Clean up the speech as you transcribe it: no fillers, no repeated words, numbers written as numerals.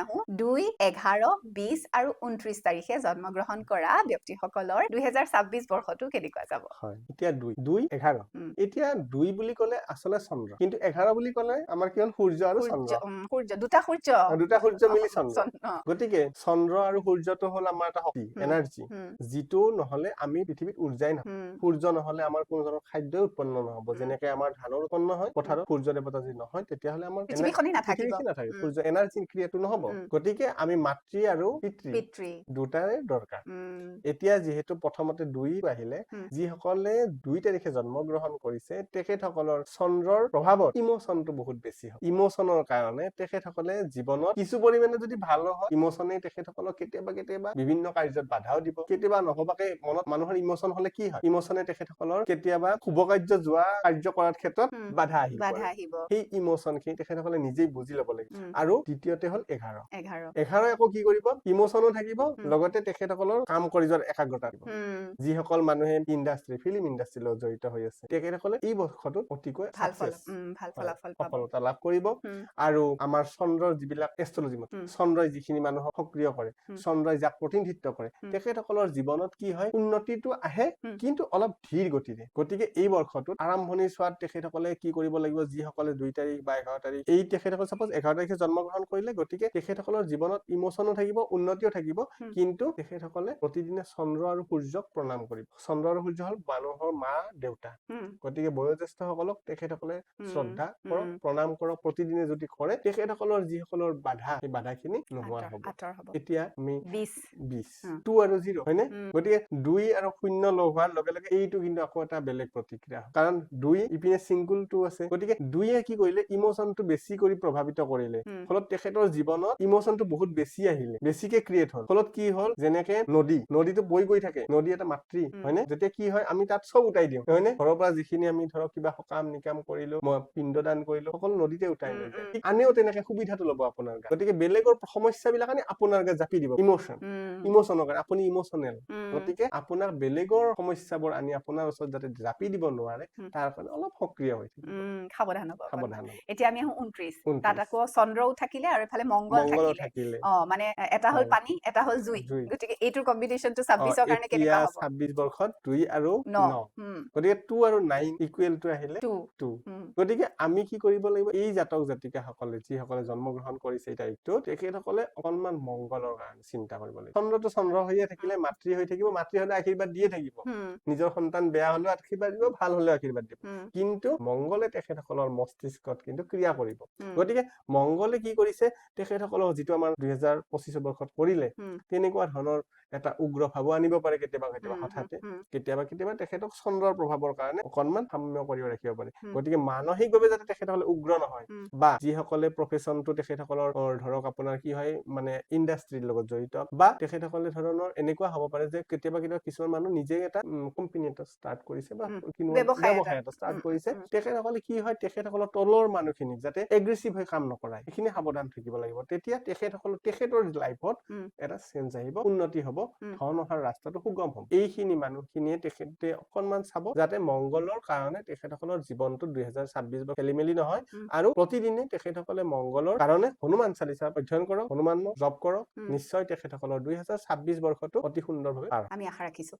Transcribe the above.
আহো 2, 11, 20 আৰু 29 তাৰিখে জন্মগ্ৰহণ কৰা ব্যক্তিসকলৰ 2026 বৰ্ষটো কেনেকুৱা যাব হয় এতিয়া 2 11 এতিয়া 2 বুলি ক'লে আসলে চন্দ্ৰ কিন্তু 11 বুলি ক'লে আমাৰ কি হ'ল সূৰ্য আৰু চন্দ্ৰ সূৰ্য দুটা সূৰ্য মিলি চন্দ্ৰ গতিকে চন্দ্ৰ আৰু সূৰ্যটো হ'ল আমাৰ এটা শক্তি এনাৰ্জি যিটো নহলে আমি পৃথিৱীত উৰ্জাই নহয় সূৰ্য নহলে আমাৰ কোনো ধৰণৰ খাদ্য উৎপন্ন নহব যেনেকৈ আমাৰ ধানৰ উৎপন্ন হয় পথাৰত সূৰ্য দেৱতা যদি নহয় তেতিয়াহলে আমাৰ পৃথিৱীখনেই নাথাকিব সূৰ্য এনাৰ্জি ক্ৰিয়েটো নহব গতিকে আমি মাতৃ আৰু পিতৃ দুটাৰে দৰকাৰ এতিয়া যিহেতু প্ৰথমতে 2 আহিলে যিসকলে 2 তাৰিখে জন্মগ্ৰহণ কৰিছে তেখেতসকলৰ চন্দ্ৰৰ প্ৰভাৱত ইমোচনটো বহুত বেছি হয় ইমোচনৰ কাৰণে তেখেতসকলে জীৱনত কিছু পৰিমাণে যদি ভাল হয় ইমোচনে তেখেতসকলক কেতিয়াবা বিভিন্ন কাৰ্যত বাধাও দিব কেতিয়াবা নহবাকে মনত মানুহৰ ইমোচন হলে কি হয় ইমোচনে তেখেতসকলৰ কেতিয়াবা শুভ কাৰ্য যোৱা কাৰ্য কৰাৰ ক্ষেত্ৰত বাধা আহিব সেই ইমোচনখিনি তেখেতসকলে নিজেই বুজি ল'ব লাগিব আৰু দ্বিতীয়তে হ'ল 11 আকৌ কি কৰিব ইমোচনো থাকিব লগতে তেখেতসকলৰ কাম কৰি যোৱাৰ একাগ্ৰতা থাকিব যিসকল মানুহে ফিল্ম ইণ্ডাষ্ট্ৰীৰ লগত জড়িত হৈ আছে তেখেতসকলে এই বৰ্ষটোত অতিকৈ সফলতা লাভ কৰিব আৰু আমাৰ চন্দ্ৰৰ যিবিলাক এষ্ট্ৰলজি মতে চন্দ্ৰই যিখিনি মানুহক সক্ৰিয় কৰে চন্দ্ৰই যাক প্ৰতিনিধিত্ব কৰে তেখেতসকলৰ জীৱনত কি হয় উন্নতিটো আহে কিন্তু অলপ ধীৰ গতিৰে গতিকে এই বৰ্ষটোত আৰম্ভণি চোৱাত তেখেতসকলে কি কৰিব লাগিব যিসকলে 2 তাৰিখ বা 11 তাৰিখ এই তেখেতসকল সাপোজ 11 তাৰিখে জন্মগ্ৰহণ কৰিলে গতিকে তেখেতসকলৰ জীৱনত ইমোচনো থাকিব উন্নতিও থাকিব কিন্তু তেখেতসকলে প্ৰতিদিনে চন্দ্ৰ আৰু সূৰ্যক প্ৰণাম কৰিব চন্দ্ৰ আৰু সূৰ্য হল মানুহৰ মা দেউতা গতিকে বয়োজ্যেষ্ঠসকলক তেখেতসকলে শ্ৰদ্ধা কৰক প্ৰণাম কৰক প্ৰতিদিনে যদি কৰে তেখেতসকলৰ যিসকলৰ বাধা সেই বাধাখিনি নোহোৱা হ'ব এতিয়া আমি 20 2 আৰু 0 হয়নে গতিকে 2 আৰু 0 লগ হোৱাৰ লগে লগে এইটো কিন্তু আকৌ এটা বেলেগ প্ৰতিক্ৰিয়া কাৰণ 2 ইপিনে সিঙ্গল 2 আছে গতিকে 2 কি কৰিলে ইমোচনটো বেছি কৰি প্ৰভাৱিত কৰিলে ফলত তেখেতৰ জীৱনত ইমোচনটো বহুত বেছি আহিলে বেছিকে ক্ৰিয়েট হ'ল ফলত কি হ'ল যেনেকে নদীটো বৈ গৈ থাকে নদী এটা মাতৃ হয়নে যেতিয়া কি হয় আমি তাত সব উঠাই দিওঁ হয়নে ঘৰৰ পৰা যিখিনি আমি ধৰক কিবা সকাম নিকাম কৰিলো মই পিণ্ডদান কৰিলো সকলো নদীতে উঠাই লৈ যায় আনিও তেনেকে সুবিধাটো ল'ব আপোনাৰ গাত গতিকে বেলেগৰ সমস্যাবিলাক আনি আপোনাৰ গাত জাপি দিব ইমোচনৰ কাৰণে আপুনি ইমোচনেল গতিকে আপোনাৰ বেলেগৰ সমস্যাবোৰ আনি আপোনাৰ ওচৰত যাতে জাপি দিব নোৱাৰে তাৰ কাৰণে অলপ সক্ৰিয় হৈ থাকিব সাৱধান হ'ব এতিয়া আমি 29 তাত আকৌ চন্দ্ৰও থাকিলে আৰু এফালে মংগল থাকিলে মানে এটা হল পানী এটা হল জুই গতিকে এইটোৰ কম্বিনেশনটো 26ৰ কাৰণে কেনেকুৱা হ'ব 26 বৰ্ষত 2 আৰু 9 গতিকে 2 আৰু 9 ইকুৱেল টু আহিলে 2 গতিকে আমি কি কৰিব লাগিব এই জাতক জাতিকাসকলে যিসকলে জন্মগ্ৰহণ কৰিছে এই তাৰিখটো তেখেতসকলে অকনমান মংগলৰ কাৰণে চিন্তা কৰিব লাগিব চন্দ্ৰটো চন্দ্ৰ হৈয়ে থাকিলে মাতৃ হৈ থাকিব মাতৃ হলে আশীৰ্বাদ দিয়ে থাকিব নিজৰ সন্তান বেয়া হলেও আশীৰ্বাদ দিব ভাল হলেও আশীৰ্বাদ দিব কিন্তু মংগলে তেখেতসকলৰ মস্তিষ্কত কিন্তু ক্ৰিয়া কৰিব গতিকে মংগলে কি কৰিছে তেখেতসকলৰ যিটো আমাৰ 2025 বৰ্ষত কৰিলে তেনেকুৱা ধৰণৰ এটা উগ্ৰ ভাৱ আনিব পাৰে কেতিয়াবা হঠাতে কেতিয়াবা তেখেতক চন্দ্ৰৰ প্ৰভাৱৰ কাৰণে অকনমান সাম্য কৰি ৰাখিব পাৰে গতিকে মানসিকভাৱে যাতে তেখেতসকলে উগ্ৰ নহয় বা যিসকলে প্ৰফেশনটো তেখেতসকলৰ ধৰক আপোনাৰ কি হয় মানে ইণ্ডাষ্ট্ৰীৰ লগত জড়িত বা তেখেতসকলে ধৰণৰ এনেকুৱা হ'ব পাৰে যে কেতিয়াবা কিছুমান মানুহ নিজে এটা কোম্পানী এটা ষ্টাৰ্ট কৰিছে বা ব্যৱসায় এটা ষ্টাৰ্ট কৰিছে তেখেতসকলে কি হয় তেখেতসকলৰ তলৰ মানুহখিনিক যাতে এগ্ৰেছিভ হৈ কাম নকৰায় এইখিনি সাৱধান থাকিব লাগিব তেতিয়া তেখেতৰ লাইফত এটা চেঞ্জ আহিব উন্নতি হ'ব ধন অহাৰ ৰাস্তাটো সুগম হ'ব এইখিনি মানুহখিনিয়ে তেখেতে অকনমান চাব যাতে মংগলৰ কাৰণে তেখেতসকলৰ জীৱনটো 2026 বা খেলিমেলি নহয় আৰু প্ৰতিদিনে তেখেতসকলে মংগলৰ কাৰণে হনুমান চালিসা অধ্যয়ন কৰক হনুমান জপ কৰক নিশ্চয় তেখেতসকলৰ 2026 বৰ্ষটো অতি সুন্দৰভাৱে আমি আশা ৰাখিছো